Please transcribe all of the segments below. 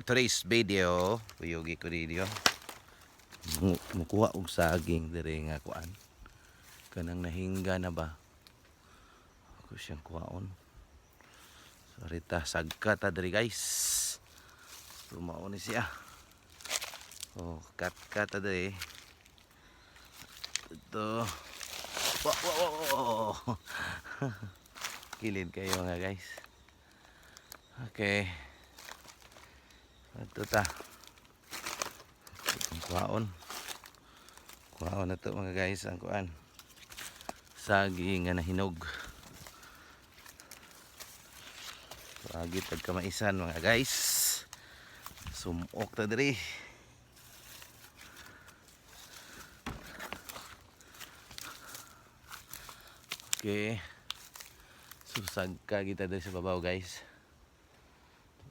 Today's video, kuyugi ko video. Mukuha og saging dire nga kuan. Kanang nahingga na ba? Ako siyang kuhaon. Sorry ta, sagka ta dire guys. Tumao ni siya. Oh, kat ta dire. Ito. Wow. Kilid kayo nga guys. Okay. Ito ta. Kuhaon na to mga guys ang kuan saging nga nahinog. Agit tag kamaisan mga guys, sumok ta diri. Okay, susag ka kita diri sa babaw guys.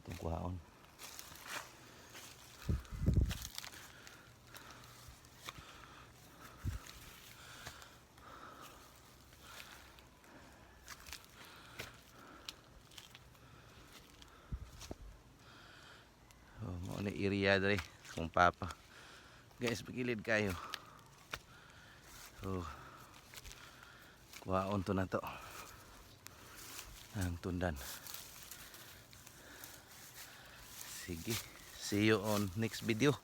Itong kuhaon. Mo ni area diri kung papa. Guys, pagilid kayo. So, kuhaon to na to. Ang tundan. Sige. See you on next video.